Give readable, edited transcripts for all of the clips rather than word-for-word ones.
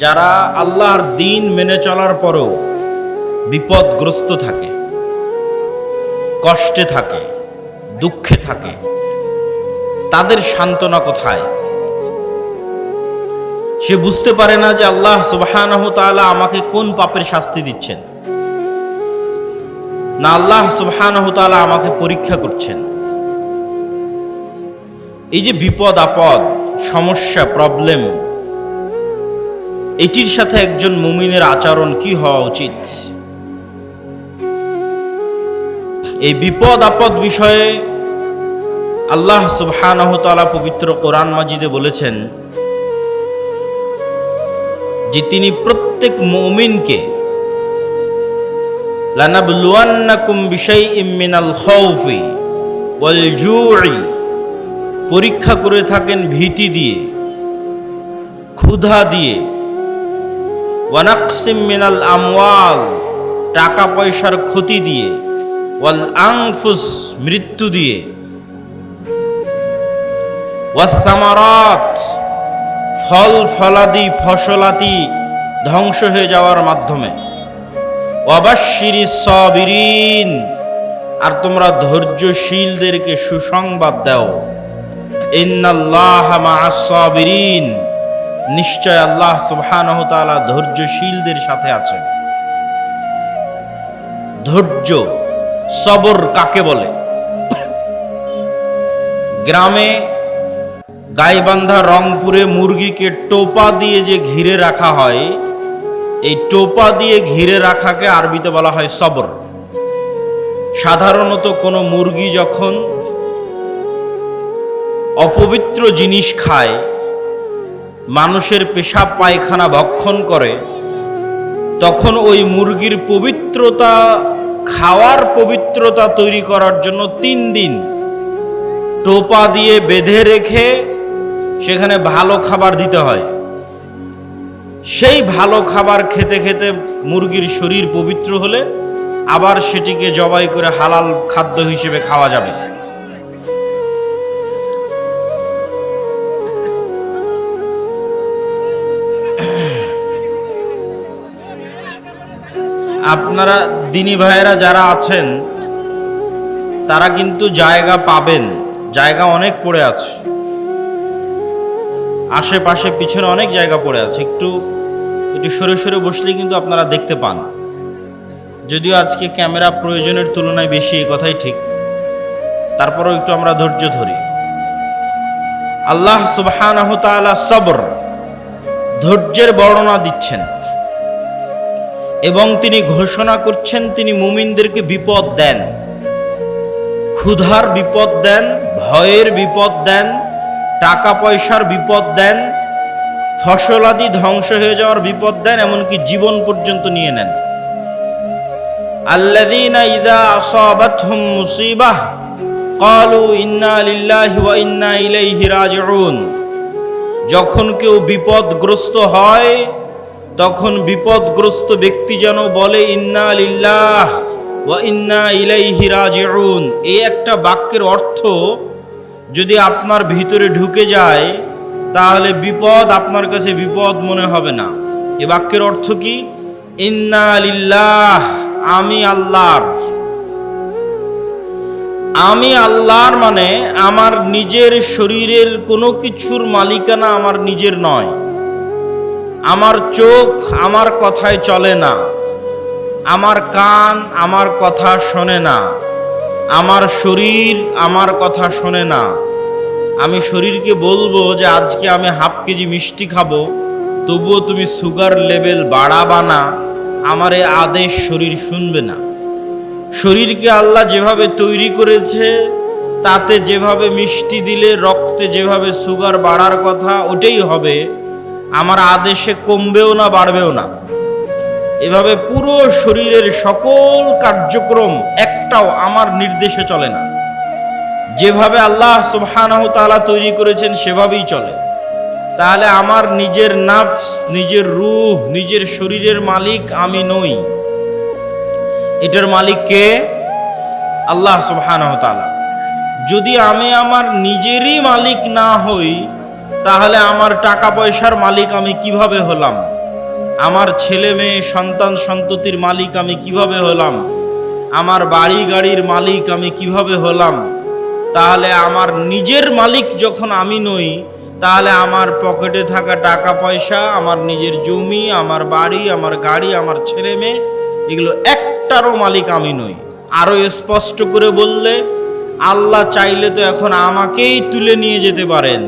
যারা আল্লাহর দিন মেনে চলার পরেও বিপদগ্রস্ত থাকে, কষ্টে থাকে, দুঃখে থাকে, তাদের সান্ত্বনা কোথায়? সে বুঝতে পারে না যে আল্লাহ সুবহানাহু তাআলা আমাকে কোন পাপের শাস্তি দিচ্ছেন, না আল্লাহ সুবহানাহু তাআলা আমাকে পরীক্ষা করছেন। এই যে বিপদ আপদ, সমস্যা, প্রবলেম, এটির সাথে একজন মুমিনের আচরণ কি হওয়া উচিত? এই বিপদ আপদ বিষয়ে আল্লাহ সুবহানাহু তাআলা পবিত্র কোরআন মাজিদে বলেছেন যে তিনি প্রত্যেক মুমিনকে লানাবলুয়ান্নাকুম বিশাইইম মিনাল খাউফি ওয়াল জু'i পরীক্ষা করে থাকেন ভীতি দিয়ে, ক্ষুধা দিয়ে, ওয়ানাকসিম মিনাল আমওয়াল টাকা পয়সার ক্ষতি দিয়ে, ওয়াল আনফুস মৃত্যু দিয়ে, ওয়াসসামারাত ফল ফলাদি ফসলাদি ধ্বংস হয়ে যাওয়ার মাধ্যমে, ওয়াবাশশিরিস সাবিরিন আর তোমরা ধৈর্যশীলদেরকে সুসংবাদ দাও, ইন্নাল্লাহা মাআস সাবিরিন নিশ্চয় আল্লাহ সুবহানাহু তাআলা ধৈর্যশীলদের সাথে আছেন। ধৈর্য, সবর কাকে বলে? গ্রামে গাইবান্ধা রংপুরে মুরগিকে টোপা দিয়ে যে ঘিরে রাখা হয়, এই টোপা দিয়ে ঘিরে রাখাকে আরবিতে বলা হয় সবর। সাধারণত কোনো মুরগি যখন অপবিত্র জিনিস খায়, মানুষের পেশাব পায়খানা ভক্ষণ করে, তখন ওই মুরগির পবিত্রতা, খাওয়ার পবিত্রতা তৈরি করার জন্য 3 দিন টোপা দিয়ে বেঁধে রেখে সেখানে ভালো খাবার দিতে হয়। সেই ভালো খাবার খেতে খেতে মুরগির শরীর পবিত্র হলে আবার সেটিকে জবাই করে হালাল খাদ্য হিসেবে খাওয়া যাবে। আপনারা দিনী ভাইয়েরা যারা আছেন তারা কিন্তু জায়গা পাবেন, জায়গা অনেক পড়ে আছে, আশেপাশে পিছনে অনেক জায়গা পড়ে আছে, একটু সরে সরে বসলে কিন্তু আপনারা দেখতে পান। যদিও আজকে ক্যামেরা প্রয়োজনের তুলনায় বেশি, এই কথাই ঠিক, তারপরেও একটু আমরা ধৈর্য ধরি। আল্লাহ সুবহানাহু তাআলা সবর, ধৈর্যের বর্ণনা দিচ্ছেন এবং তিনি ঘোষণা করছেন তিনি মুমিনদেরকে বিপদ দেন, ক্ষুধার বিপদ দেন, ভয়ের বিপদ দেন, টাকা পয়সার বিপদ দেন, ফসলাদি ধ্বংস হয়ে যাওয়ার বিপদ দেন, এমনকি জীবন পর্যন্ত নিয়ে নেন। আল্লাযীনা ইযা আসাবাতহুম মুসিবাহ ক্বালু ইন্না লিল্লাহি ওয়া ইন্না ইলাইহি রাজিউন। যখন কেউ বিপদগ্রস্ত হয় তখন বিপদগ্রস্ত ব্যক্তি যেন বলে ইন্না লিল্লাহ ওয়া ইন্না ইলাইহি রাজিউন। এই একটা বাক্যের অর্থ যদি আপনার ভিতরে ঢুকে যায় তাহলে বিপদ আপনার কাছে বিপদ মনে হবে না। এই বাক্যের অর্থ কি? ইন্না লিল্লাহ, আমি আল্লাহর। আমি আল্লাহর মানে আমার নিজের শরীরের কোনো কিছুর মালিকানা আমার নিজের নয়। আমার চোখ আমার কথায় চলে না, আমার কান আমার কথা শোনে না, আমার শরীর আমার কথা শোনে না। আমি শরীরকে বলবো যে আজকে আমি হাফ কেজি মিষ্টি খাবো, তবুও তুমি সুগার লেভেল বাড়াবা না, আমার এই আদেশ শরীর শুনবে না। শরীরকে আল্লাহ যেভাবে তৈরি করেছে তাতে যেভাবে মিষ্টি দিলে রক্তে যেভাবে সুগার বাড়ার কথা ওটাই হবে, আমার আদেশে কমবেও না বাড়বেও না। এভাবে পুরো শরীরের সকল কার্যক্রম একটাও আমার নির্দেশে চলে না। যেভাবে আল্লাহ সুবহানাহু তাআলা তৈরি করেছেন সেভাবেই চলে। তাহলে আমার নিজের নাফস, নিজের রূহ, নিজের শরীরের মালিক আমি নই। এটার মালিক কে? আল্লাহ সুবহানাহু তাআলা। যদি আমি আমার নিজেরই মালিক না হই তাহলে আমার টাকা পয়সার মালিক আমি কিভাবে হলাম? আমার ছেলে মেয়ে সন্তান সন্ততির মালিক আমি কিভাবে হলাম, আমার বাড়ি গাড়ির মালিক আমি কিভাবে হলাম, তাহলে আমার নিজের মালিক যখন আমি নই, তাহলে আমার পকেটে থাকা টাকা পয়সা, আমার নিজের জমি, আমার বাড়ি, আমার গাড়ি, আমার ছেলে মেয়ে, এগুলো একটারও মালিক আমি নই। আরো স্পষ্ট করে বললে, আল্লাহ চাইলে তো এখন আমাকেই তুলে নিয়ে যেতে পারেন,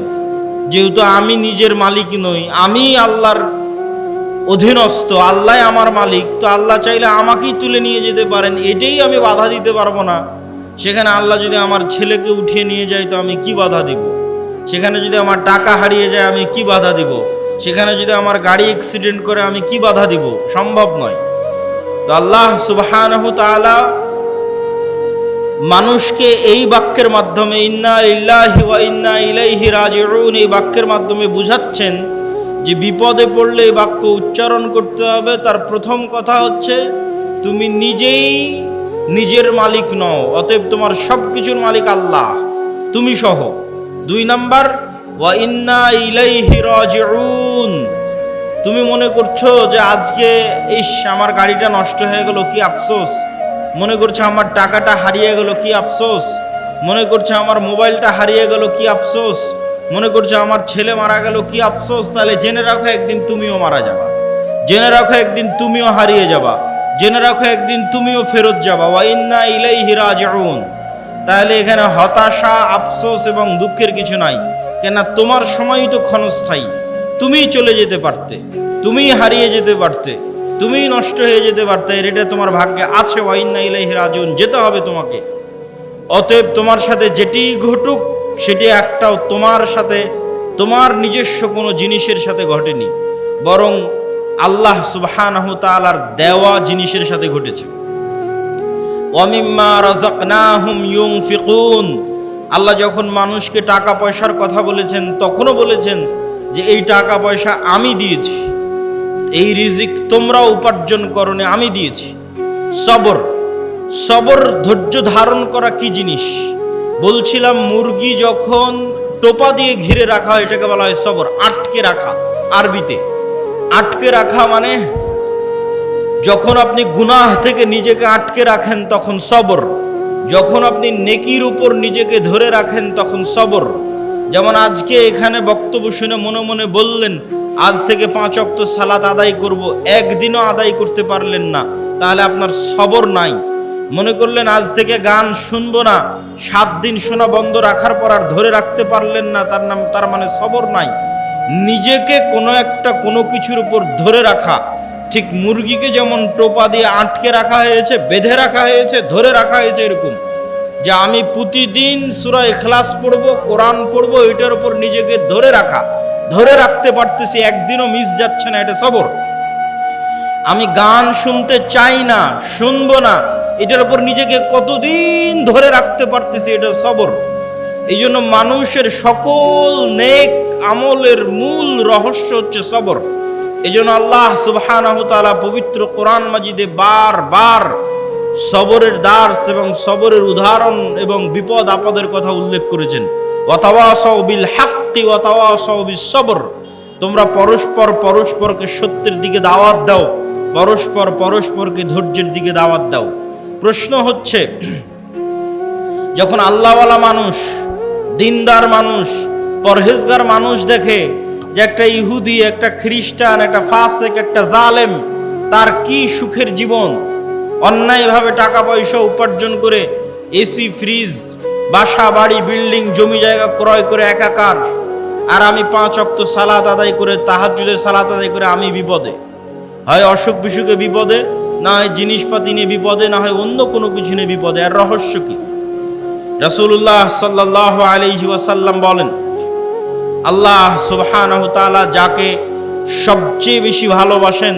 যেহেতু আমি নিজের মালিক নই, আমি আল্লাহর অধীনস্থ, আল্লাহ আমার মালিক, তো আল্লাহ চাইলে আমাকেই তুলে নিয়ে যেতে পারেন, এটাই আমি বাধা দিতে পারবো না। সেখানে আল্লাহ যদি আমার ছেলেকে উঠিয়ে নিয়ে যায় তো আমি কি বাধা দিব? সেখানে যদি আমার টাকা হারিয়ে যায় আমি কি বাধা দিব? সেখানে যদি আমার গাড়ি অ্যাক্সিডেন্ট করে আমি কি বাধা দিব? সম্ভব নয়। তো আল্লাহ সুবহানাহু তাআলা মানুষকে এই বাক্যের মাধ্যমে, ইন্না লিল্লাহি ওয়া ইন্না ইলাইহি রাজিউন, এই বাক্যের মাধ্যমে বুঝাচ্ছেন যে বিপদে পড়লে এই বাক্য উচ্চারণ করতে হবে। তার প্রথম কথা হচ্ছে তুমি নিজেই নিজের মালিক নও, অতএব তোমার সব কিছুর মালিক আল্লাহ, তুমি সহ। 2 নাম্বার, ওয়া ইন্না ইলাইহি রাজিউন, তুমি মনে করছো যে আজকে আমার গাড়িটা নষ্ট হয়ে গেল, কি আফসোস। মনে করছো আমার টাকাটা হারিয়ে গেল, কি আফসোস। মনে করছো আমার মোবাইলটা হারিয়ে গেল, কি আফসোস। মনে করছো আমার ছেলে মারা গেল, কি আফসোস। তাহলে জেনে রাখো একদিন তুমিও মারা যাবা, জেনে রাখো একদিন তুমিও হারিয়ে যাবা, জেনে রাখো একদিন তুমিও ফেরত যাবা। ওয়া ইন্না ইলাইহি রাজিউন। তাহলে এখানে হতাশা, আফসোস এবং দুঃখের কিছু নাই, কেন তোমার সময়ই তো ক্ষণস্থায়ী। তুমিই চলে যেতে পারতে, তুমিই হারিয়ে যেতে পারতে, তুমিই নষ্ট হয়ে যেতে পারতে, এটা তোমার ভাগ্যে আছে। ওয়া ইন্না ইলাইহি রাজিউন, যেতে হবে তোমাকে। অতএব তোমার সাথে যেটি ঘটুক সেটি একটাও তোমার সাথে, তোমার নিজস্ব কোনো জিনিসের সাথে ঘটেনি, বরং আল্লাহ সুবহানাহু তাআলার দেওয়া জিনিসের সাথে ঘটেছে। ওয়া মিম্মা রাযাকনাহুম ইউনফিকুন, আল্লাহ যখন মানুষকে টাকা পয়সার কথা বলেছেন তখনও বলেছেন যে এই টাকা পয়সা আমি দিয়েছি, এই রিজিক তোমরা উপার্জন করনি, আমি দিয়েছি। সবর, সবর, ধৈর্য ধারণ করা কি জিনিস বলছিলাম। মুরগি যখন টোপা দিয়ে ঘিরে রাখা হয় এটাকে বলা হয় সবর, আটকে রাখা। আরবিতে আটকে রাখা মানে যখন আপনি গুনাহ থেকে নিজেকে আটকে রাখেন তখন সবর, যখন আপনি নেকির উপর নিজেকে ধরে রাখেন তখন সবর। যেমন আজকে এখানে বক্তব্য শুনে মনে মনে বললেন আজ থেকে 5 ওয়াক্ত সালাত আদায় করব, একদিনও আদায় করতে পারলেন না, তাহলে আপনার সবর নাই। মনে করলেন আজ থেকে গান শুনবো না, 7 দিন শোনা বন্ধ রাখার পর আর ধরে রাখতে পারলেন না, তার মানে সবর নাই। নিজেকে কোনো কিছুর উপর ধরে রাখা, ঠিক মুরগিকে যেমন টোপা দিয়ে আটকে রাখা হয়েছে, বেঁধে রাখা হয়েছে, ধরে রাখা হয়েছে, এরকম যে আমি প্রতিদিন সূরা ইখলাস পড়বো, কোরআন পড়বো, এটার উপর নিজেকে ধরে রাখা, ধরে রাখতে পারতেছি, একদিনও মিস যাচ্ছে না, এটা সবর। আমি গান শুনতে চাই না, শুনবো না, এটার উপর নিজেকে কতদিন ধরে রাখতে পারতেছি, এটা সবর। এই জন্য মানুষের সকল নেক আমলের মূল রহস্য হচ্ছে সবর। এই জন্য আল্লাহ সুবহানাহু তাআলা পবিত্র কোরআন মাজিদে বারবার সবরের দার্স এবং সবরের উদাহরণ এবং বিপদ আপদের কথা উল্লেখ করেছেন। ওয়াতাওয়াসাউ বিল হাক্কি ওয়াতাওয়াসাউ বিস সবর, তোমরা পরস্পরকে সত্যের দিকে দাওয়াত দাও, পরস্পরকে ধৈর্যের দিকে দাওয়াত দাও। প্রশ্ন হচ্ছে, যখন আল্লাহওয়ালা মানুষ, দিনদার মানুষ, পরহেজগার মানুষ দেখে যে একটা ইহুদি, একটা খ্রিস্টান, একটা ফাসেক, একটা জালেম, তার কি সুখের জীবন, অন্যায়ভাবে টাকা পয়সা উপার্জন করে এসি, ফ্রিজ, বাসা বাড়ি, বিল্ডিং, জমি জায়গা ক্রয় করে একাকার, আর আমি 5 ওয়াক্ত সালাত আদায় করে, তাহাজ্জুদের সালাত আদায় করে আমি বিপদে, হয় অসুখ বিসুখে বিপদে, না হয় জিনিসপাতি নিয়ে বিপদে, না হয় অন্য কোনো কিছু নিয়ে বিপদে। আর রহস্য কি? রাসূলুল্লাহ সাল্লাল্লাহু আলাইহি ওয়াসাল্লাম বলেন, আল্লাহ সুবহানাহু তাআলা যাকে সবচেয়ে বেশি ভালোবাসেন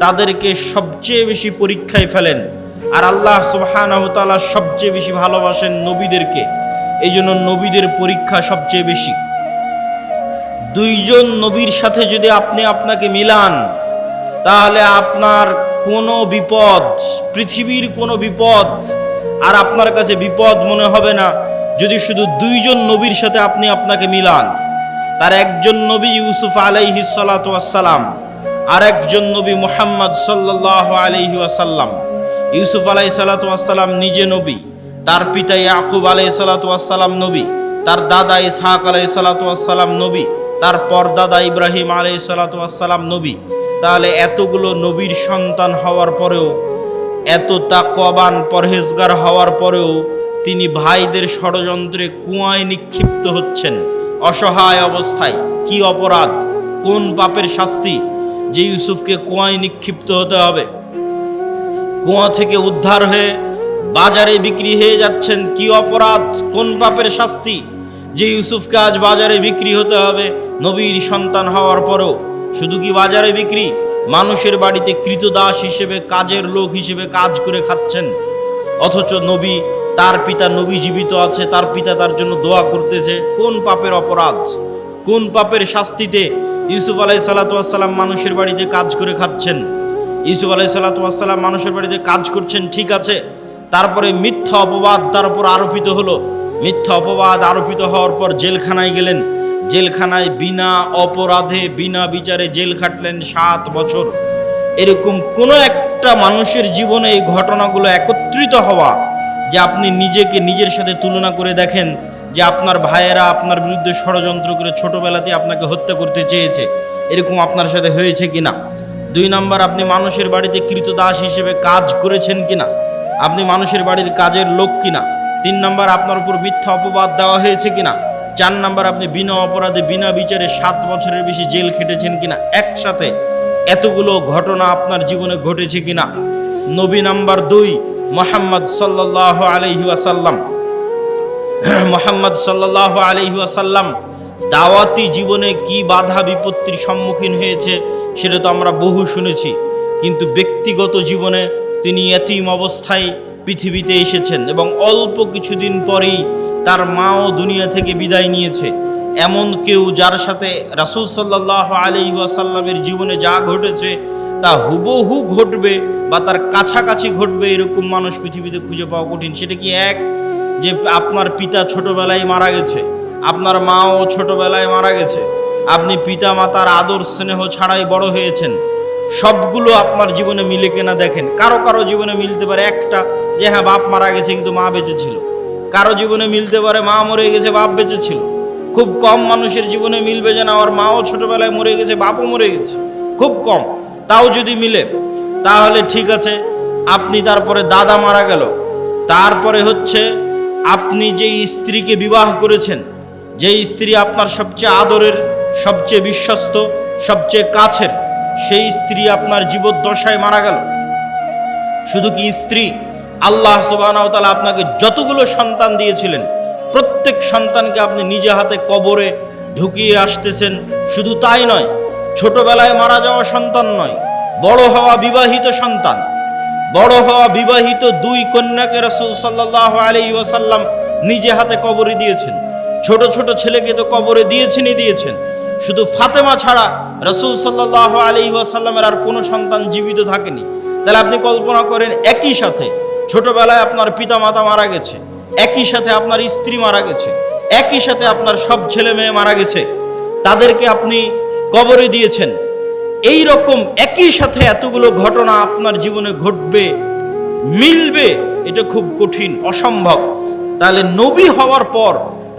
তাদেরকে সবচেয়ে বেশি পরীক্ষায় ফেলেন, আর আল্লাহ সুবহানাহু তাআলা সবচেয়ে বেশি ভালোবাসেন নবীদেরকে, এই জন্য নবীদের পরীক্ষা সবচেয়ে বেশি। 2 জন নবীর সাথে যদি আপনি আপনাকে মিলান, তাহলে আপনার কোনো বিপদ, পৃথিবীর কোনো বিপদ আর আপনার কাছে বিপদ মনে হবে না যদি শুধু 2 জন নবীর সাথে আপনি আপনাকে মিলান। তার একজন নবী ইউসুফ আলাইহিস সালাতু ওয়াস সালাম, আরেকজন নবী মুহাম্মদ সাল্লাল্লাহু আলাইহি ওয়াসাল্লাম। ইউসুফ আলাইহিস সালাতু ওয়াসসালাম নিজে নবী, তার পিতা ইয়াকুব আলাইহিস সালাতু ওয়াসসালাম নবী, তার দাদা ইসহাক আলাইহিস সালাতু ওয়াসসালাম নবী, তার পরদাদা ইব্রাহিম আলাইহিস সালাতু ওয়াসসালাম নবী। তাহলে এতগুলো নবীর সন্তান হওয়ার পরেও, এত তাকওয়াবান পরহেজগার হওয়ার পরেও তিনি ভাইদের ষড়যন্ত্রে কুয়ায় নিক্ষিপ্ত হচ্ছেন অসহায় অবস্থায়। কি অপরাধ, কোন পাপের শাস্তি যে ইউসুফকে কুয়ায় নিক্ষিপ্ত হতে হবে? কুয়া থেকে উদ্ধার হয়ে বাজারে বিক্রি হয়ে যাচ্ছেন, কি অপরাধ, কোন পাপের শাস্তি যে ইউসুফকে আজ বাজারে বিক্রি হতে হবে? নবীর সন্তান হওয়ার পরেও শুধু কি বাজারে বিক্রি, মানুষের বাড়িতে কৃতদাস হিসেবে, কাজের লোক হিসেবে কাজ করে খাচ্ছেন। অথচ নবী, তার পিতা নবী জীবিত আছে, তার পিতা তার জন্য দোয়া করতেছে। কোন পাপের অপরাধ, কোন পাপের শাস্তিতে ইউসুফ আলাইহিস সালাতু ওয়াসসালাম মানুষের বাড়িতে কাজ করে খাচ্ছেন? ইউসুফ আলাইহিস সালাতু ওয়াসসালাম মানুষের বাড়িতে কাজ করছেন, ঠিক আছে, তারপরে মিথ্যা অপবাদ তার উপর আরোপিত হলো। মিথ্যা অপবাদ আরোপিত হওয়ার পর জেলখানায় গেলেন। জেলখানায় বিনা অপরাধে, বিনা বিচারে জেল খাটলেন 7 বছর। এরকম কোনো একটা মানুষের জীবনে এই ঘটনাগুলো একত্রিত হওয়া, যে আপনি নিজেকে নিজের সাথে তুলনা করে দেখেন যে আপনার ভাইয়েরা আপনার বিরুদ্ধে ষড়যন্ত্র করে ছোটবেলাতে আপনাকে হত্যা করতে চেয়েছে, এরকম আপনার সাথে হয়েছে কিনা? 2 নাম্বার, আপনি মানুষের বাড়িতে কৃতদাস হিসেবে কাজ করেছেন কিনা, আপনি মানুষের বাড়ির কাজের লোক কিনা? 3 নাম্বার, আপনার উপর মিথ্যা অপবাদ দেওয়া হয়েছে কিনা? 4 নাম্বার, আপনি বিনা অপরাধে বিনা বিচারে 7 বছরের বেশি জেল খেটেছেন কিনা? একসাথে এতগুলো ঘটনা আপনার জীবনে ঘটেছে কিনা? নবী নাম্বার 2 মুহাম্মদ সাল্লাল্লাহু আলাইহি ওয়াসাল্লাম। মুহাম্মদ সাল্লাল্লাহু আলাইহি ওয়াসাল্লাম দাওয়াতি জীবনে কি বাধা বিপত্তির সম্মুখীন হয়েছে সেটা তো আমরা বহু শুনেছি, কিন্তু ব্যক্তিগত জীবনে তিনি এতিম অবস্থায় পৃথিবীতে এসেছেন এবং অল্প কিছুদিন পরেই তার মাও দুনিয়া থেকে বিদায় নিয়েছে। এমন কেউ যার সাথে রাসূল সাল্লাল্লাহু আলাইহি ওয়াসাল্লামের জীবনে যা ঘটেছে তা হুবহু ঘটবে বা তার কাছাকাছি ঘটবে এরকম মানুষ পৃথিবীতে খুঁজে পাওয়া কঠিন। সেটা কি এক, যে আপনার পিতা ছোটবেলায় মারা গেছে, আপনার মাও ছোটবেলায় মারা গেছে, আপনি পিতা মাতার আদর স্নেহ ছাড়াই বড় হয়েছেন, সবগুলো আপনার জীবনে মিলে কিনা দেখেন। কারো কারো জীবনে মিলতে পারে একটা, যে হ্যাঁ বাপ মারা গেছে কিন্তু মা বেঁচে ছিল। কারো জীবনে মিলতে পারে মা মরে গেছে বাপ বেঁচে ছিল। খুব কম মানুষের জীবনে মিলবে যে না আমার মাও ছোটবেলায় মরে গেছে বাপও মরে গেছে, খুব কম। তাও যদি মিলে তাহলে ঠিক আছে। আপনি তারপরে দাদা মারা গেল, তারপরে হচ্ছে আপনি যেই স্ত্রীকে বিবাহ করেছেন, যেই স্ত্রী আপনার সবচেয়ে আদরের, সবচেয়ে বিশ্বস্ত, সবচেয়ে কাছের, সেই স্ত্রী আপনার জীবদ্দশায় মারা গেল। শুধু কি স্ত্রী, আল্লাহ সুবহানাহু ওয়া তাআলা আপনাকে যতগুলো সন্তান দিয়েছিলেন প্রত্যেক সন্তানকে আপনি নিজে হাতে কবরে ঢুকিয়ে আসতেছেন। শুধু তাই নয়, ছোটবেলায় মারা যাওয়া সন্তান নয়, বড় হওয়া বিবাহিত সন্তান, বড় হওয়া বিবাহিত 2 কন্যাকে রাসূল সাল্লাল্লাহু আলাইহি ওয়াসাল্লাম নিজে হাতে কবরে দিয়েছেন। ছোট ছোট ছেলেকে তো কবরে দিয়েছেন। শুধু ফাতেমা ছাড়া রাসূল সাল্লাল্লাহু আলাইহি ওয়াসাল্লামের আর কোনো সন্তান জীবিত থাকেনি। তাহলে আপনি কল্পনা করেন, একই সাথে ছোটবেলায় আপনার পিতা মাতা মারা গেছে, একই সাথে আপনার স্ত্রী মারা গেছে, একই সাথে আপনার সব ছেলে মেয়ে মারা গেছে, তাদেরকে আপনি কবরে দিয়েছেন। এই রকম একই সাথে এতগুলো ঘটনা আপনার জীবনে ঘটবে, মিলবে, এটা খুব কঠিন, অসম্ভব। তাহলে নবী হওয়ার পর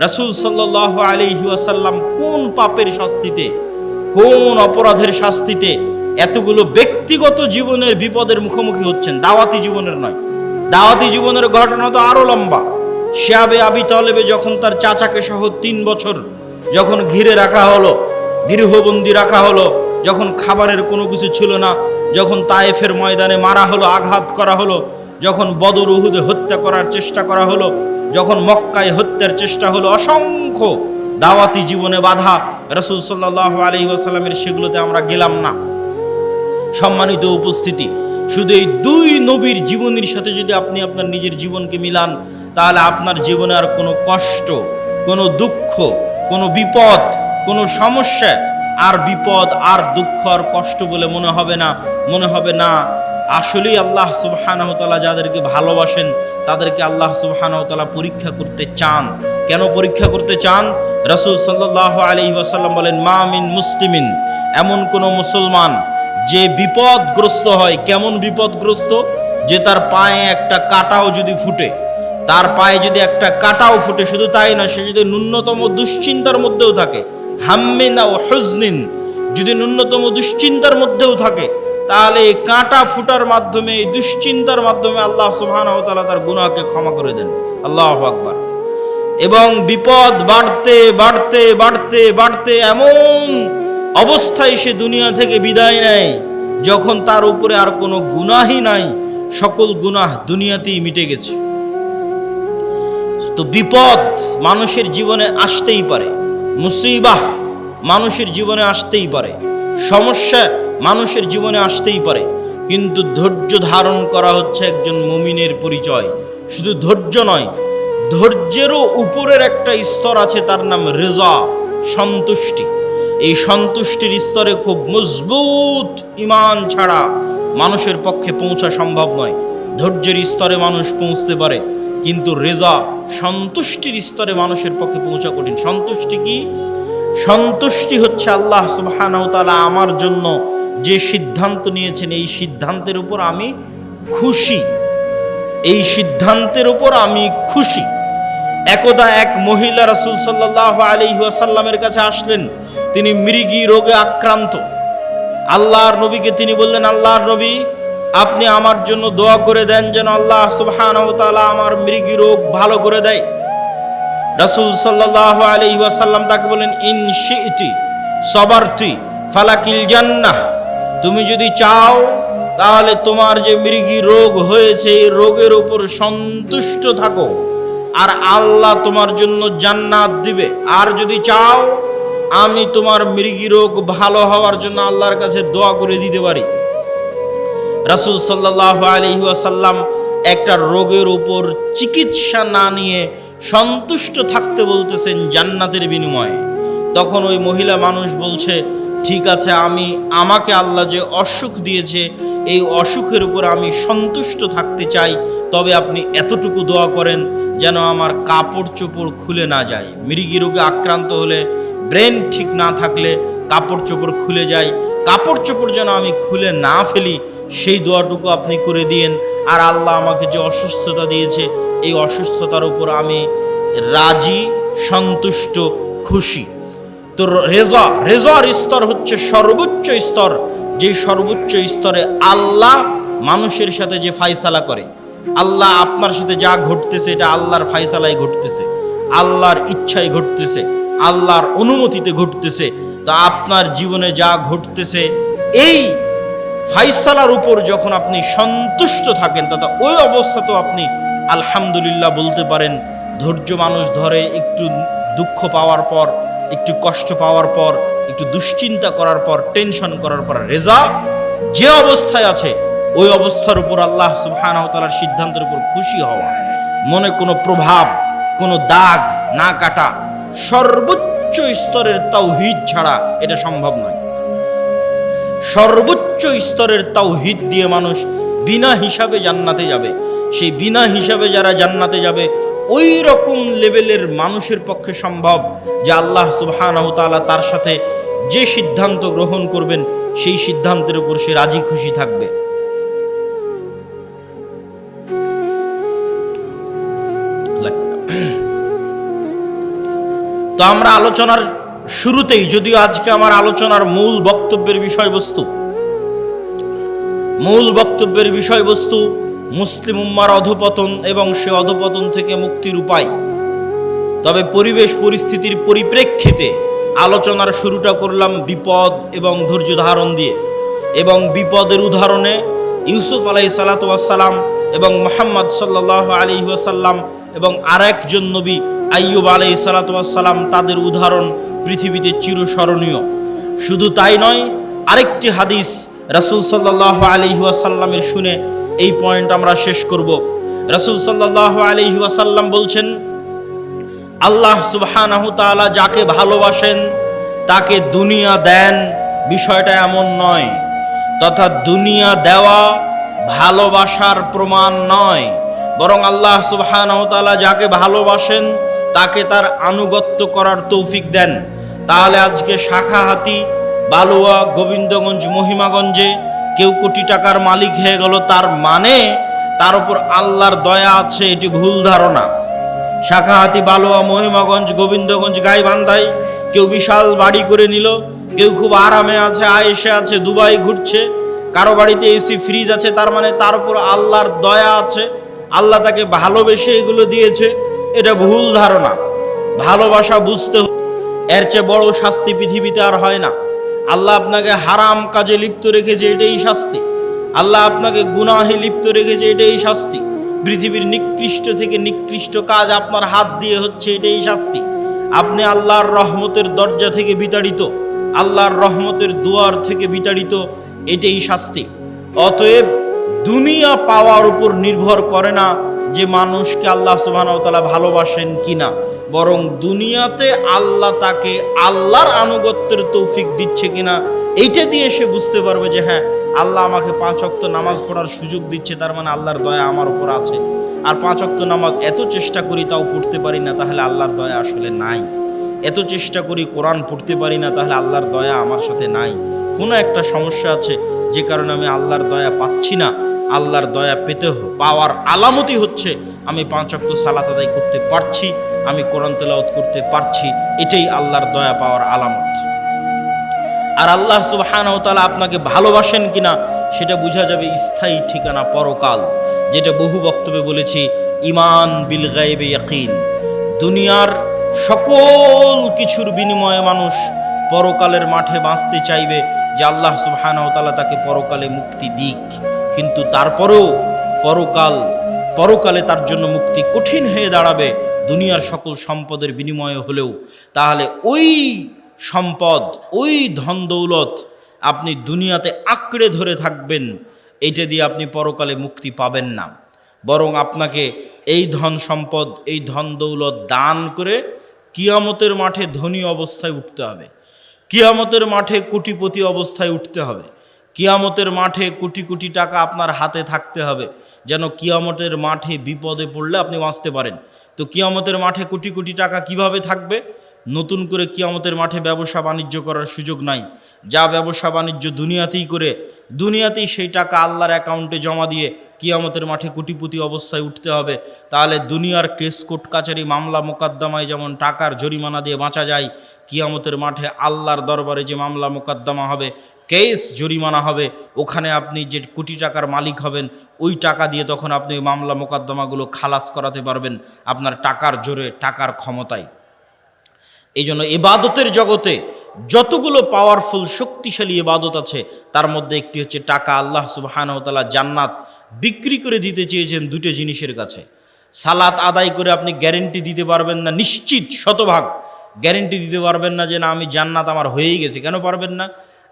রাসূল সাল্লাল্লাহু আলাইহি ওয়াসাল্লাম কোন পাপের শাস্তিতে, কোন অপরাধের শাস্তিতে এতগুলো ব্যক্তিগত জীবনের বিপদের মুখোমুখি হচ্ছেন? দাওয়াতি জীবনের নয়, দাওয়াতি জীবনের ঘটনা তো আরো লম্বা। শিয়াবে আবি তালেবে যখন তার চাচাকে সহ 3 বছর যখন ঘিরে রাখা হলো, গৃহবন্দী রাখা হলো, যখন খাবারের কোনো কিছু ছিল না, যখন তায়েফের ময়দানে মারা হলো, আঘাত করা হলো, যখন বদর উহুদে হত্যা করার চেষ্টা করা হলো, যখন মক্কায় হত্যার চেষ্টা হলো, অসংখ্য দাওয়াতি জীবনে বাধা রাসূল সাল্লাল্লাহু আলাইহি ওয়াসাল্লামের, সেগুলোতে আমরা গেলাম না। সম্মানিত উপস্থিতি, শুধু এই 2 নবীর জীবনের সাথে যদি আপনি আপনার নিজের জীবনকে মিলান, তাহলে আপনার জীবনে আর কোনো কষ্ট, কোনো দুঃখ, কোনো বিপদ, কোনো সমস্যা আর বিপদ আর দুঃখ আর কষ্ট বলে মনে হবে না। আসলেই আল্লাহ সুবহানাহু ওয়া তাআলা যাদেরকে ভালোবাসেন তাদেরকে আল্লাহ সুবহানাহু ওয়া তাআলা পরীক্ষা করতে চান। কেন পরীক্ষা করতে চান? রাসূল সাল্লাল্লাহু আলাইহি ওয়াসাল্লাম বলেন, মা মিন মুসলিমিন, এমন কোন মুসলমান যে বিপদগ্রস্ত হয়, কেমন বিপদগ্রস্ত, যে তার পায়ে একটা কাঁটাও যদি ফুটে, তার পায়ে যদি একটা কাঁটাও ফুটে, শুধু তাই না, সে যদি ন্যূনতম দুশ্চিন্তার মধ্যেও থাকে, হাম্মিন ও হুজনিন, যদি ন্যূনতম দুশ্চিন্তার মধ্যেও থাকে, তাহলে এই কাঁটা ফুটার মাধ্যমে, এই দুশ্চিন্তার মাধ্যমে আল্লাহ সুবহানাহু ওয়া তাআলা তার গুনাহকে ক্ষমা করে দেন। আল্লাহু আকবার। এবং বিপদ বাড়তে বাড়তে বাড়তে বাড়তে এমন অবস্থায় সে দুনিয়া থেকে বিদায় নেয় যখন তার উপরে আর কোনো গুনাহই নাই, সকল গুনাহ দুনিয়াতেই মিটে গেছে। তো বিপদ মানুষের জীবনে আসতেই পারে, মুসিবাহ মানুষের জীবনে আসতেই পারে, সমস্যা মানুষের জীবনে আসতেই পারে, কিন্তু ধৈর্য ধারণ করা হচ্ছে একজন মুমিনের পরিচয়। শুধু ধৈর্য নয়, ধৈর্যেরও উপরের একটা স্তর আছে, তার নাম রেজা, সন্তুষ্টি। এই সন্তুষ্টির স্তরে খুব মজবুত ঈমান ছাড়া মানুষের পক্ষে পৌঁছা সম্ভব নয়। ধৈর্যের স্তরে মানুষ পৌঁছতে পারে, কিন্তু রেজা, সন্তুষ্টির স্তরে মানুষের পক্ষে পৌঁছা কঠিন। সন্তুষ্টি কি? সন্তুষ্টি হচ্ছে আল্লাহ সুবহানাহু ওয়া তাআলা আমার জন্য যে সিদ্ধান্ত নিয়েছেন, এই সিদ্ধান্তের উপর আমি খুশি, এই সিদ্ধান্তের উপর আমি খুশি। একদা এক মহিলা রাসূল সাল্লাল্লাহু আলাইহি ওয়াসাল্লামের কাছে আসলেন, তিনি মৃগী রোগে আক্রান্ত। আল্লাহর নবীকে তিনি বললেন, আল্লাহর নবী, আপনি আমার জন্য দোয়া করে দেন যেন আল্লাহ সুবহানাহু ওয়া তাআলা আমার মৃগী রোগ ভালো করে দেয়। রাসূল সাল্লাল্লাহু আলাইহি ওয়াসাল্লাম তাকে বলেন, ইন শি'তি সাবারতি ফালাকিল জান্নাহ, তুমি যদি চাও তাহলে তোমার যে মৃগী রোগ হয়েছে এই রোগের উপর সন্তুষ্ট থাকো, আর আল্লাহ তোমার জন্য জান্নাত দিবে। আর যদি চাও আমি তোমার মৃগী রোগ ভালো হওয়ার জন্য আল্লাহর কাছে দোয়া করে দিতে পারি। রাসূল সাল্লাল্লাহু আলাইহি ওয়াসাল্লাম একটা রোগের উপর চিকিৎসা না নিয়ে সন্তুষ্ট থাকতে বলতেছেন জান্নাতের বিনিময়ে। তখন ওই মহিলা মানুষ বলছে, ঠিক আছে, আমাকে আল্লাহ যে অসুখ দিয়েছে এই অসুখের উপর আমি সন্তুষ্ট থাকতে চাই, তবে আপনি এতটুকু দোয়া করেন যেন আমার কাপড় চোপড় খুলে না যায়। মৃগী রোগে আক্রান্ত হলে, ব্রেন ঠিক না থাকলে কাপড় চোপড় খুলে যায়, কাপড় চোপড় যেন আমি খুলে না ফেলি, সেই দোয়াটুকু আপনি করে দিয়েন। আর আল্লাহ আমাকে যে অসুস্থতা দিয়েছে এই অসুস্থতার উপর আমি রাজি, সন্তুষ্ট, খুশি। তো রেজার স্তর হচ্ছে সর্বোচ্চ স্তর, যে সর্বোচ্চ স্তরে আল্লাহ মানুষের সাথে যে ফায়সালা করে, আল্লাহ আপনার সাথে যা ঘটতেছে এটা আল্লাহর ফায়সালায় ঘটতেছে, আল্লাহর ইচ্ছায় ঘটতেছে, আল্লাহর অনুমতিতে ঘটতেছে। তো আপনার জীবনে যা ঘটতেছে এই ফায়সালার উপর যখন আপনি সন্তুষ্ট থাকেন, তথা ওই অবস্থাতেও আপনি আলহামদুলিল্লাহ বলতে পারেন। ধৈর্য মানুষ ধরে একটু দুঃখ পাওয়ার পর, একটু কষ্ট পাওয়ার পর, একটু দুশ্চিন্তা করার পর, টেনশন করার পর, রেজা যে অবস্থায় আছে ওই অবস্থার উপর আল্লাহ সুবহানাহু ওয়া তাআলার সিদ্ধান্তের উপর খুশি হওয়া, মনে কোনো প্রভাব, কোনো দাগ না কাটা, সর্বোচ্চ স্তরের তাওহীদ ছাড়া এটা সম্ভব নয়। সর্বোচ্চ স্তরের তাওহীদ দিয়ে মানুষ বিনা হিসাবে জান্নাতে যাবে। সেই বিনা হিসাবে যারা জান্নাতে যাবে ওই রকম লেভেলের মানুষের পক্ষে সম্ভব যে আল্লাহ সুবহানাহু ওয়া তাআলা তার সাথে যে সিদ্ধান্ত গ্রহণ করবেন সেই সিদ্ধান্তের উপর সে রাজি খুশি থাকবে। তো আমরা আলোচনার শুরুতেই, যদিও আজকে আমার আলোচনার মূল বক্তব্যের বিষয়বস্তু মুসলিম উম্মার অধপতন এবং সে অধপতন থেকে মুক্তির উপায়, তবে পরিবেশ পরিস্থিতির পরিপ্রেক্ষিতে আলোচনার শুরুটা করলাম বিপদ এবং ধৈর্য ধারণ দিয়ে। এবং বিপদের উদাহরণে ইউসুফ আলাইহিস সালাতু ওয়াস সালাম এবং মুহাম্মদ সাল্লাল্লাহু আলাইহি ওয়াসাল্লাম এবং আরেকজন নবী আইয়ুব আলাইহিস সালাতু ওয়াস সালাম, তাদের উদাহরণ পৃথিবীতে চিরস্মরণীয়। শুধু তাই নয়, আরেকটি হাদিস রাসূল সাল্লাল্লাহু আলাইহি ওয়াসাল্লামের শুনে এই পয়েন্ট আমরা শেষ করব। রাসূল সাল্লাল্লাহু আলাইহি ওয়াসাল্লাম বলছেন, আল্লাহ সুবহানাহু ওয়া তাআলা যাকে ভালোবাসেন তাকে দুনিয়া দেন, বিষয়টা এমন নয়। তথা দুনিয়া দেওয়া ভালোবাসার প্রমাণ নয়, বরং আল্লাহ সুবহানাহু ওয়া তাআলা যাকে ভালোবাসেন তাকে তার আনুগত্য করার তৌফিক দেন। তাহলে আজকে শাখা হাতি বালুয়া, গোবিন্দগঞ্জ, মহিমাগঞ্জে কেউ কোটি টাকার মালিক হয়ে গেল, তার মানে তার উপর আল্লাহর দয়া আছে, এটি ভুল ধারণা। শাখাহাতি, বালুয়া, মহিমাগঞ্জ, গোবিন্দগঞ্জ, গাইবান্ধায় কেউ বিশাল বাড়ি করে নিল, কেউ খুব আরামে আছে, আয়েশে আছে, দুবাই ঘুরছে, কারো বাড়িতে এসি ফ্রিজ আছে, তার মানে তার উপর আল্লাহর দয়া আছে, আল্লাহ তাকে ভালোবেসে এগুলো দিয়েছে। এটা ভুল ধারণা। ভালোবাসা বুঝতে, এর চেয়ে বড় শাস্তি পৃথিবীতে আর হয় না। আল্লাহ আপনাকে হারাম কাজে লিপ্ত রেখেছে, এটাই শাস্তি। আল্লাহ আপনাকে গুনাহে লিপ্ত রেখেছে, এটাই শাস্তি। পৃথিবীর নিকৃষ্ট থেকে নিকৃষ্ট কাজ আপনার হাত দিয়ে হচ্ছে, এটাই শাস্তি। আপনি আল্লাহর রহমতের দরজা থেকে বিতাড়িত, আল্লাহর রহমতের দুয়ার থেকে বিতাড়িত, এটাই শাস্তি। অতএব দুনিয়া পাওয়ার উপর নির্ভর করে না যে মানুষকে আল্লাহ সুবহানাহু ওয়া তাআলা ভালোবাসেন কিনা, বরং দুনিয়াতে আল্লাহ তাকে আল্লাহর আনুগত্যের তৌফিক দিচ্ছে কিনা, এইটা দিয়ে সে বুঝতে পারবে যে হ্যাঁ, আল্লাহ আমাকে 5 ওয়াক্ত নামাজ পড়ার সুযোগ দিচ্ছে, তার মানে আল্লাহর দয়া আমার উপর আছে। আর 5 ওয়াক্ত নামাজ এত চেষ্টা করি তাও পড়তে পারি না, তাহলে আল্লাহর দয়া আসলে নাই। এত চেষ্টা করি কোরআন পড়তে পারি না, তাহলে আল্লাহর দয়া আমার সাথে নাই। কোনো একটা সমস্যা আছে যে কারণে আমি আল্লাহর দয়া পাচ্ছি না। আল্লাহর দয়া পেতে পাওয়ার আলামতই হচ্ছে আমি 5 ওয়াক্ত সালাত আদায় করতে পারছি, আমি কোরআন তেলাওয়াত করতে পারছি, এটাই আল্লাহর দয়া পাওয়ার আলামত। আর আল্লাহ সুবহানাহু ওয়া তাআলা আপনাকে ভালোবাসেন কিনা সেটা বোঝা যাবে স্থায়ী ঠিকানা পরকাল, যেটা বহু বক্তব্যে বলেছি, ঈমান বিল গায়বে ইয়াকিন। দুনিয়ার সকল কিছুর বিনিময়ে মানুষ পরকালের মাঠে বাঁচতে চাইবে যে আল্লাহ সুবহানাহু ওয়া তাআলা তাকে পরকালে মুক্তি দিক, কিন্তু তারপরেও পরকালে তার জন্য মুক্তি কঠিন হয়ে দাঁড়াবে দুনিয়ার সকল সম্পদের বিনিময়ে হলেও। তাহলে ওই সম্পদ, ওই ধন দৌলত আপনি দুনিয়াতে আঁকড়ে ধরে থাকবেন, এইটা দিয়ে আপনি পরকালে মুক্তি পাবেন না। বরং আপনাকে এই ধন সম্পদ, এই ধন দৌলত দান করে কিয়ামতের মাঠে ধনী অবস্থায় উঠতে হবে, কিয়ামতের মাঠে কোটিপতি অবস্থায় উঠতে হবে, কিয়ামতের মাঠে কোটি কোটি টাকা আপনার হাতে থাকতে হবে, যেন কিয়ামতের মাঠে বিপদে পড়লে আপনি বাঁচতে পারেন। তো কিয়ামতের মাঠে কোটি কোটি টাকা কিভাবে থাকবে? নতুন করে কিয়ামতের মাঠে ব্যবসা বাণিজ্য করার সুযোগ নাই। যা ব্যবসা বাণিজ্য দুনিয়াতেই করে, দুনিয়াতেই সেই টাকা আল্লাহর অ্যাকাউন্টে জমা দিয়ে কিয়ামতের মাঠে কোটিপতি অবস্থায় উঠতে হবে। তাহলে দুনিয়ার কেস কোর্ট কাচারি মামলা মোকদ্দমায় যেমন টাকার জরিমানা দিয়ে বাঁচা যায়, কিয়ামতের মাঠে আল্লাহর দরবারে যে মামলা মোকদ্দমা হবে, কেস জরিমানা হবে, ওখানে আপনি যে কোটি টাকার মালিক হবেন, ওই টাকা দিয়ে তখন আপনি ওই মামলা মোকদ্দমাগুলো খালাস করাতে পারবেন আপনার টাকার জোরে, টাকার ক্ষমতায়। এই জন্য ইবাদতের জগতে যতগুলো পাওয়ারফুল শক্তিশালী ইবাদত আছে, তার মধ্যে একটি হচ্ছে টাকা। আল্লাহ সুবহানাহু ওয়া তাআলা জান্নাত বিক্রি করে দিতে চেয়েছেন দুটো জিনিসের কাছে। সালাত আদায় করে আপনি গ্যারেন্টি দিতে পারবেন না, নিশ্চিত শতভাগ গ্যারেন্টি দিতে পারবেন না যে না আমি জান্নাত আমার হয়েই গেছে। কেন পারবেন না?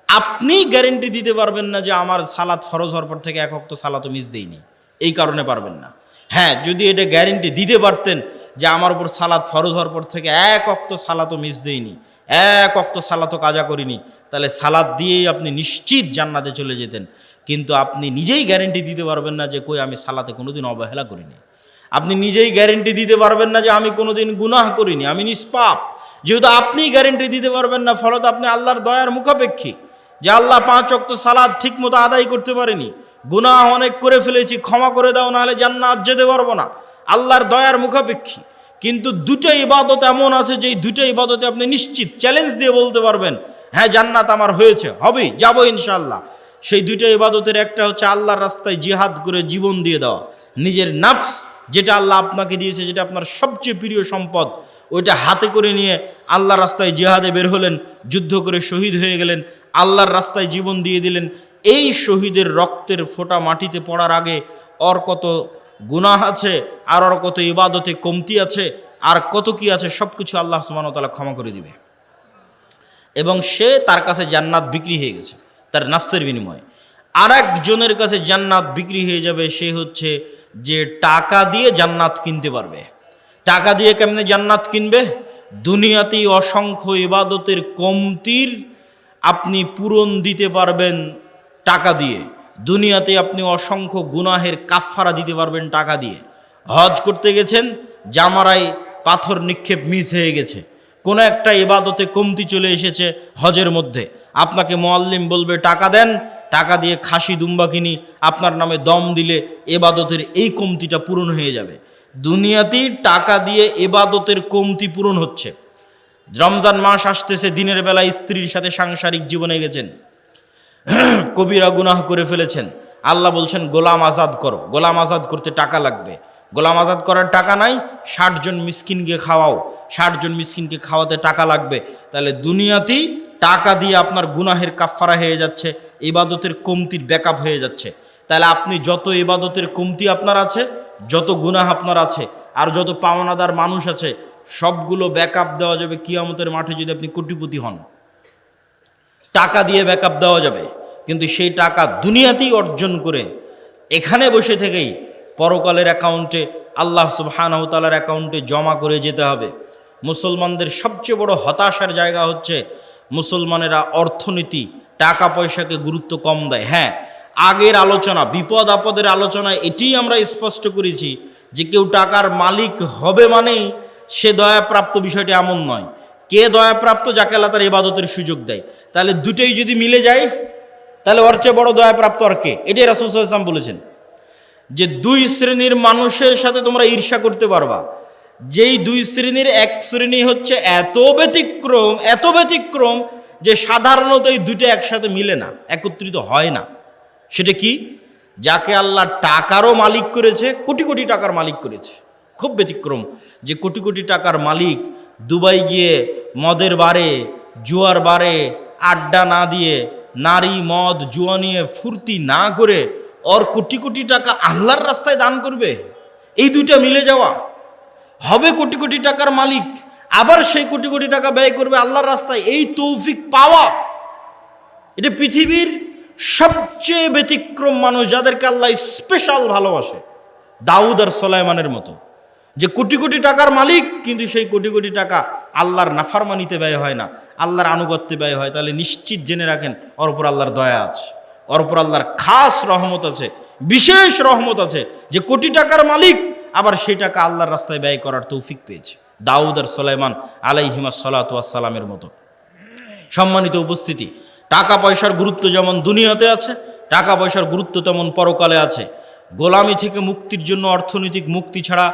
আপনি গ্যারেন্টি দিতে পারবেন না যে আমার সালাত ফরজ হওয়ার পর থেকে 1 ওয়াক্ত সালাতও মিস দেইনি, এই কারণে পারবেন না। হ্যাঁ, যদি এটা গ্যারেন্টি দিতে পারতেন যে আমার উপর সালাত ফরজ হওয়ার পর থেকে 1 ওয়াক্ত সালাতও মিস দেইনি, 1 ওয়াক্ত সালাতও কাজা করিনি, তাহলে সালাত দিয়েই আপনি নিশ্চিত জান্নাতে চলে যেতেন। কিন্তু আপনি নিজেই গ্যারেন্টি দিতে পারবেন না যে কই আমি সালাতে কোনোদিন অবহেলা করিনি। আপনি নিজেই গ্যারেন্টি দিতে পারবেন না যে আমি কোনোদিন গুনাহ করিনি, আমি নিষ্পাপ। যেহেতু আপনি গ্যারেন্টি দিতে পারবেন না, ফলত আপনি আল্লাহর দয়ার মুখাপেক্ষী যে আল্লাহ 5 ওয়াক্ত সালাত ঠিক মতো আদায় করতে পারেনি, গুনাহ অনেক করে ফেলেছি, ক্ষমা করে দাও, নাহলে জান্নাত যেতে পারবো না, আল্লাহর দয়ার মুখাপেক্ষী। কিন্তু দুটো ইবাদত এমন আছে যে দুটো ইবাদতে আপনি নিশ্চিত চ্যালেঞ্জ দিয়ে বলতে পারবেন হ্যাঁ জান্নাত আমার হয়েছে, হবে, যাবো ইনশাআল্লাহ। সেই দুটো ইবাদতের একটা হচ্ছে আল্লাহর রাস্তায় জিহাদ করে জীবন দিয়ে দেওয়া, নিজের নফস যেটা আল্লাহ আপনাকে দিয়েছে, যেটা আপনার সবচেয়ে প্রিয় সম্পদ, ওইটা হাতে করে নিয়ে আল্লাহর রাস্তায় জিহাদে বের হলেন, যুদ্ধ করে শহীদ হয়ে গেলেন, আল্লাহর রাস্তায় জীবন দিয়ে দিলেন। এই শহীদের রক্তের ফোঁটা মাটিতে পড়ার আগে ওর কত গুনাহ আছে, আর ওর কত ইবাদতে কমতি আছে, আর কত কি আছে, সব কিছু আল্লাহ সুবহানাহু ওয়া তাআলা ক্ষমা করে দিবে। এবং সে তার কাছে জান্নাত বিক্রি হয়ে গেছে তার নফসের বিনিময়ে। আর একজনের কাছে জান্নাত বিক্রি হয়ে যাবে, সে হচ্ছে যে টাকা দিয়ে জান্নাত কিনতে পারবে। টাকা দিয়ে কেমনে জান্নাত কিনবে? দুনিয়াতেই অসংখ্য ইবাদতের কমতির আপনি পূরণ দিতে পারবেন টাকা দিয়ে, দুনিয়াতে আপনি অসংখ্য গুনাহের কাফফারা দিতে পারবেন টাকা দিয়ে। হজ করতে গেছেন, জামারায় পাথর নিক্ষেপ মিস হয়ে গেছে, কোনো একটা ইবাদতে কমতি চলে এসেছে হজের মধ্যে, আপনাকে মুআল্লিম বলবে টাকা দেন, টাকা দিয়ে খাসি দুম্বা কিনি, আপনার নামে দম দিলে এবাদতের এই কমতিটা পূরণ হয়ে যাবে। দুনিয়াতেই টাকা দিয়ে এবাদতের কমতি পূরণ হচ্ছে। রমজান মাস আসতেছে, দিনের বেলায় স্ত্রীর সাথে সাংসারিক জীবনে গেছেন, কবিরা গুনাহ করে ফেলেছেন, আল্লাহ বলছেন গোলাম আজাদ করো। গোলাম আজাদ করতে টাকা লাগবে, গোলাম আজাদ করার টাকা নাই, 60 জন মিসকিনকে খাওয়াও, 60 জন মিসকিনকে খাওয়াতে টাকা লাগবে। তাহলে দুনিয়াতেই টাকা দিয়ে আপনার গুনাহের কাফফারা হয়ে যাচ্ছে, ইবাদতের কমতির ব্যাকআপ হয়ে যাচ্ছে। তাহলে আপনি যত ইবাদতের কমতি আপনার আছে, যত গুনাহ আপনার আছে, আর যত পাওনাদার মানুষ আছে, সবগুলো ব্যাকআপ দেওয়া যাবে কিয়ামতের মাঠে যদি আপনি কোটিপতি হন। টাকা দিয়ে ব্যাকআপ দেওয়া যাবে, কিন্তু সেই টাকা দুনিয়াতেই অর্জন করে এখানে বসে থেকেই পরকালের অ্যাকাউন্টে, আল্লাহ সুবহানাহু ওয়া তাআলার অ্যাকাউন্টে জমা করে যেতে হবে। মুসলমানদের সবচেয়ে বড় হতাশার জায়গা হচ্ছে মুসলমানেরা অর্থনীতি, টাকা পয়সাকে গুরুত্ব কম দেয়। হ্যাঁ, আগের আলোচনা, বিপদ আপদের আলোচনায় এটি আমরা স্পষ্ট করেছি যে কেউ টাকার মালিক হবে মানেই সে দয়াপ্রাপ্ত, বিষয়টি এমন নয়। কে দয়াপ্রাপ্ত? যাকে আল্লাহ তার ইবাদতের সুযোগ দেয়। তাহলে দুটোই যদি মিলে যায়, তাহলে ওর চেয়ে বড় দয়াপ্রাপ্ত আর কে? এটাই রাসূল সাল্লাল্লাহু আলাইহি ওয়াসাল্লাম বলেছেন যে 2 শ্রেণীর মানুষের সাথে তোমরা ঈর্ষা করতে পারবা, যেই 2 শ্রেণীর এক শ্রেণী হচ্ছে এত ব্যতিক্রম যে সাধারণত এই দুটো একসাথে মিলে না, একত্রিত হয় না। সেটা কি? যাকে আল্লাহ টাকারও মালিক করেছে, কোটি কোটি টাকার মালিক করেছে। খুব ব্যতিক্রম যে কোটি কোটি টাকার মালিক দুবাই গিয়ে মদের বারে, জুয়ার বারে আড্ডা না দিয়ে, নারী মদ জুয়া নিয়ে ফুর্তি না করে ওর কোটি কোটি টাকা আল্লাহর রাস্তায় দান করবে। এই দুইটা মিলে যাওয়া, হবে কোটি কোটি টাকার মালিক, আবার সেই কোটি কোটি টাকা ব্যয় করবে আল্লাহর রাস্তায়, এই তৌফিক পাওয়া, এটা পৃথিবীর সবচেয়ে ব্যতিক্রম মানুষ, যাদেরকে আল্লাহ স্পেশাল ভালোবাসে। দাউদ আর সুলাইমানের মতো, যে কোটি কোটি টাকার মালিক, কিন্তু সেই কোটি কোটি টাকা আল্লাহর নাফরমানিতে ব্যয় হয় না, আল্লাহর আনুগত্যে ব্যয় হয়। তাহলে নিশ্চিত জেনে রাখেন ওর উপর আল্লাহর দয়া আছে, ওর উপর আল্লাহর খাস রহমত আছে, বিশেষ রহমত আছে, যে কোটি টাকার মালিক আবার সেই টাকা আল্লাহর রাস্তায় ব্যয় করার তৌফিক পেয়েছে। দাউদ আর সুলাইমান আলাইহিমাস সালাতু ওয়াস সালামের মতো। সম্মানিত উপস্থিতি, টাকা পয়সার গুরুত্ব যেমন দুনিয়াতে আছে, টাকা পয়সার গুরুত্ব তেমন পরকালে আছে। গোলামি থেকে মুক্তির জন্য অর্থনৈতিক মুক্তি ছাড়া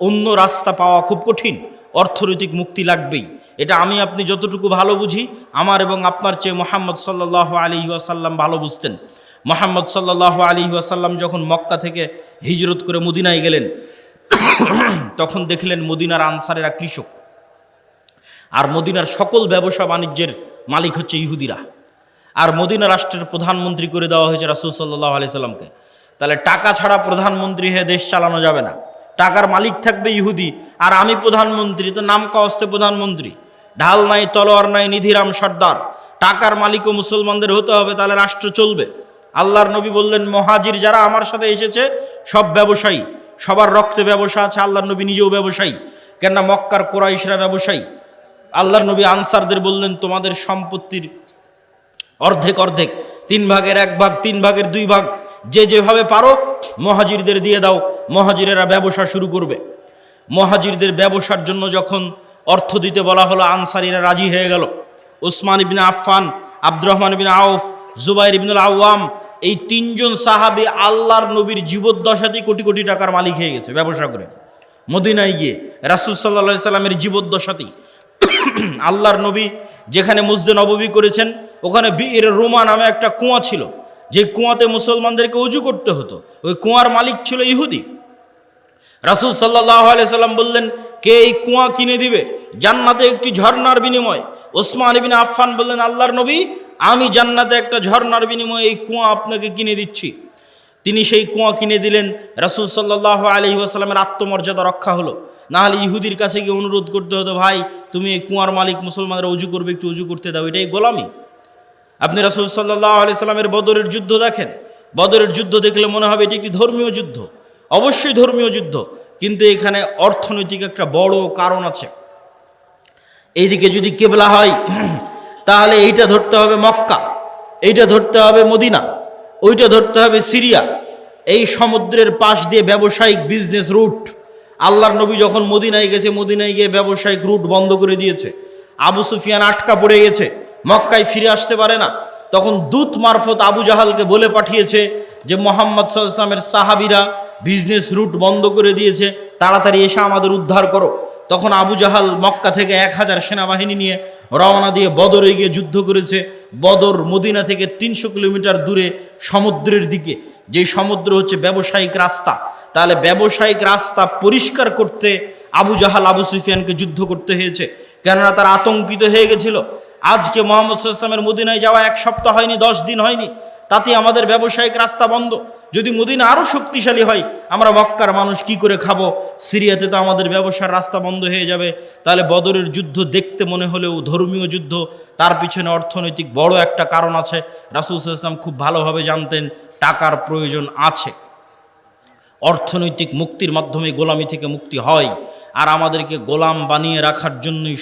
অন্য রাস্তা পাওয়া খুব কঠিন। অর্থনৈতিক মুক্তি লাগবেই, এটা আমি আপনি যতটুকু ভালো বুঝি, আমার এবং আপনার চেয়ে মুহাম্মদ সাল্লাল্লাহু আলাইহি ওয়াসাল্লাম ভালো বুঝতেন। মুহাম্মদ সাল্লাল্লাহু আলাইহি ওয়াসাল্লাম যখন মক্কা থেকে হিজরত করে মদিনায় গেলেন, তখন দেখলেন মদিনার আনসারেরা কৃষক, আর মদিনার সকল ব্যবসা বাণিজ্যের মালিক হচ্ছে ইহুদিরা, আর মদিনা রাষ্ট্রের প্রধানমন্ত্রী করে দেওয়া হয়েছে রাসূল সাল্লাল্লাহু আলাইহি সাল্লামকে। তাহলে টাকা ছাড়া প্রধানমন্ত্রী হয়ে দেশ চালানো যাবে না, টাকার মালিক থাকবে ইহুদি, আর আমি প্রধানমন্ত্রী, তো নাম কাওয়াস্তে প্রধানমন্ত্রী, ঢাল নাই তলোয়ার নাই নিধিরাম সর্দার। টাকার মালিকও মুসলমানদের হতে হবে, তাহলে রাষ্ট্র চলবে। আল্লাহর নবী বললেন, মুহাজির যারা আমার সাথে এসেছে সব ব্যবসায়ী, সবার রক্তে ব্যবসা আছে। আল্লাহর নবী নিজেও ব্যবসায়ী, কেননা মক্কার কুরাইশরা ব্যবসায়ী। আল্লাহর নবী আনসারদের বললেন, তোমাদের সম্পত্তির অর্ধেক অর্ধেক, 3 ভাগের 1 ভাগ, 3 ভাগের 2 ভাগ, যে যেভাবে পারো মুহাজিরদের দিয়ে দাও, মুহাজিরেরা ব্যবসা শুরু করবে। মুহাজিরদের ব্যবসার জন্য যখন অর্থ দিতে বলা হলো, আনসারীরা রাজি হয়ে গেল। উসমান ইবনে আফফান, আব্দুর রহমান ইবনে আউফ, জুবাইর ইবনুল আওয়াম, এই 3 জন সাহাবী আল্লাহর নবীর জীবদ্দশাতেই কোটি কোটি টাকার মালিক হয়ে গেছে ব্যবসা করে। মদিনায় গিয়ে রাসূল সাল্লাল্লাহু আলাইহি সাল্লামের জীবদ্দশাতেই আল্লাহর নবী যেখানে মসজিদে নববী করেছেন, ওখানে বির রুমা নামে একটা কুয়া ছিল, যে কুয়াতে মুসলমানদেরকে ওযু করতে হতো। ওই কুয়ার মালিক ছিল ইহুদি। রাসূল সাল্লাল্লাহু আলাইহি সাল্লাম বললেন, কে এই কুয়া কিনে দিবে জান্নাতে একটি ঝর্ণার বিনিময়ে? ওসমান ইবনে আফফান বললেন, আল্লাহর নবী, আমি জান্নাতে একটা ঝর্ণার বিনিময়ে এই কুয়া আপনাকে কিনে দিচ্ছি। তিনি সেই কুয়া কিনে দিলেন। রাসূল সাল্লাল্লাহু আলাইহি ওয়াসাল্লামের আত্মমর্যাদা রক্ষা হলো। না হলে ইহুদির কাছে গিয়ে অনুরোধ করতে হতো, ভাই তুমি এই কুয়ার মালিক, মুসলমানরা ওযু করবে, একটু ওযু করতে দাও। এটাই গোলামি। আপনি রাসূল সাল্লাল্লাহু আলাইহি সাল্লামের বদরের যুদ্ধ দেখেন, বদরের যুদ্ধ দেখলে মনে হবে এটি একটি ধর্মীয় যুদ্ধ, অবশ্যই ধর্মীয় যুদ্ধ, কিন্তু এখানে অর্থনৈতিক একটা বড় কারণ আছে। এইদিকে যদি কিবলা হয় তাহলে এইটা ধরতে হবে মক্কা, এইটা ধরতে হবে মদিনা, ওইটা ধরতে হবে সিরিয়া। এই সমুদ্রের পাশ দিয়ে ব্যবসায়িক বিজনেস রুট। আল্লাহর নবী যখন মদিনায় গেছে, মদিনায় গিয়ে ব্যবসায়িক রুট বন্ধ করে দিয়েছে। আবু সুফিয়ান আটকা পড়ে গেছে, মক্কায় ফিরে আসতে পারে না, তখন দূত মারফত আবু জাহালকে বলে পাঠিয়েছে যে মোহাম্মদ সাল্লাল্লাহু আলাইহি ওয়াসাল্লামের সাহাবীরা বিজনেস রুট বন্ধ করে দিয়েছে, তাড়াতাড়ি এসে আমাদের উদ্ধার করো। তখন আবু জাহাল মক্কা থেকে 1000 সেনাবাহিনী নিয়ে রওনা দিয়ে বদরে গিয়ে যুদ্ধ করেছে। বদর মদিনা থেকে 300 কিলোমিটার দূরে সমুদ্রের দিকে, যে সমুদ্র হচ্ছে ব্যবসায়িক রাস্তা। তাহলে ব্যবসায়িক রাস্তা পরিষ্কার করতে আবু জাহাল আবু সুফিয়ানকে যুদ্ধ করতে হয়েছে, কেননা তারা আতঙ্কিত হয়ে গেছিল। আজকে মোহাম্মদ সাল্লাল্লাহু আলাইহি ওয়াসাল্লামের মদিনায় যাওয়া 1 সপ্তাহ হয়নি, 10 দিন হয়নি, তাতে আমাদের ব্যবসায়িক রাস্তা বন্ধ। যদি মদিনা আরো শক্তিশালী হয়, আমরা মক্কার মানুষ কি করে খাবো? সিরিয়াতে তো আমাদের ব্যবসার রাস্তা বন্ধ হয়ে যাবে। তাহলে বদরের যুদ্ধ দেখতে মনে হলেও ধর্মীয় যুদ্ধ, তার পিছনে অর্থনৈতিক বড় একটা কারণ আছে। রাসূল সাল্লাল্লাহু আলাইহি ওয়াসাল্লাম খুব ভালোভাবে জানতেন টাকার প্রয়োজন আছে। অর্থনৈতিক মুক্তির মাধ্যমে গোলামি থেকে মুক্তি হয়। আর আমাদেরকে গোলাম বানিয়ে রাখার জন্যই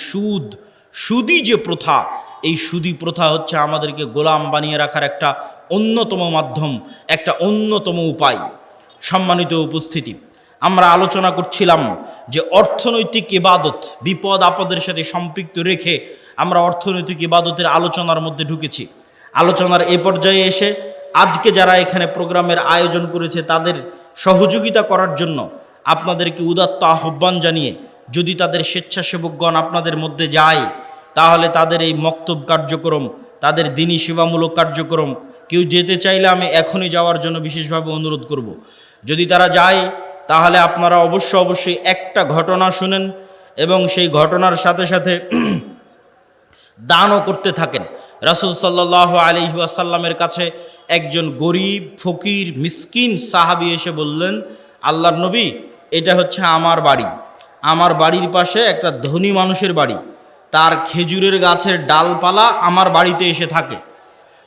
সুদি যে প্রথা, এই সুদি প্রথা হচ্ছে আমাদেরকে গোলাম বানিয়ে রাখার একটা অন্যতম মাধ্যম, একটা অন্যতম উপায়। সম্মানিত উপস্থিতি, আমরা আলোচনা করছিলাম যে অর্থনৈতিক ইবাদত বিপদ আপদের সাথে সম্পৃক্ত রেখে আমরা অর্থনৈতিক ইবাদতের আলোচনার মধ্যে ঢুকেছি। আলোচনার এ পর্যায়ে এসে আজকে যারা এখানে প্রোগ্রামের আয়োজন করেছে তাদের সহযোগিতা করার জন্য আপনাদেরকে উদাত্ত আহ্বান জানিয়ে, যদি তাদের স্বেচ্ছাসেবকগণ আপনাদের মধ্যে যায়, তাহলে তাদের এই মক্তব কার্যক্রম, তাদের দ্বীনি সেবামূলক কার্যক্রম কেউ যেতে চাইলে আমি এখনই যাওয়ার জন্য বিশেষভাবে অনুরোধ করব। যদি তারা যায়, তাহলে আপনারা অবশ্যই একটা ঘটনা শুনেন এবং সেই ঘটনার সাথে সাথে দানও করতে থাকেন। রাসূল সাল্লাল্লাহু আলাইহি ওয়াসাল্লামের কাছে একজন গরিব ফকির মিসকিন সাহাবী এসে বললেন, আল্লাহর নবী, এটা হচ্ছে আমার বাড়ি, আমার বাড়ির পাশে একটা ধনী মানুষের বাড়ি, তার খেজুরের গাছের ডালপালা আমার বাড়িতে এসে থাকে,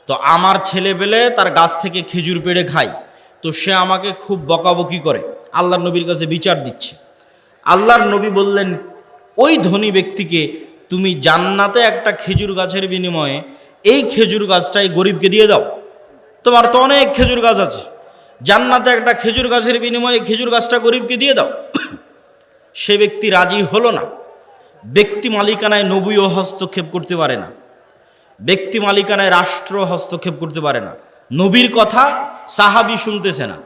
তো আমার ছেলেবেলে তার গাছ থেকে খেজুর পেড়ে খায়, তো সে আমাকে খুব বকাবকি করে, আল্লাহর নবীর কাছে বিচার দিচ্ছে। আল্লাহর নবী বললেন, ওই ধনী ব্যক্তিকে তুমি জান্নাতে একটা খেজুর গাছের বিনিময়ে এই খেজুর গাছটাই গরিবকে দিয়ে দাও। তোমার তো অনেক খেজুর গাছ আছে, জান্নাতে একটা খেজুর গাছের বিনিময়ে খেজুর গাছটা গরিবকে দিয়ে দাও। সে ব্যক্তি রাজি হলো না। ব্যক্তি মালিকানায় নবীও হস্তক্ষেপ করতে পারে না, ব্যক্তি মালিকানায় রাষ্ট্র হস্তক্ষেপ করতে পারে না। নবীর কথা সাহাবী শুনতেছে না,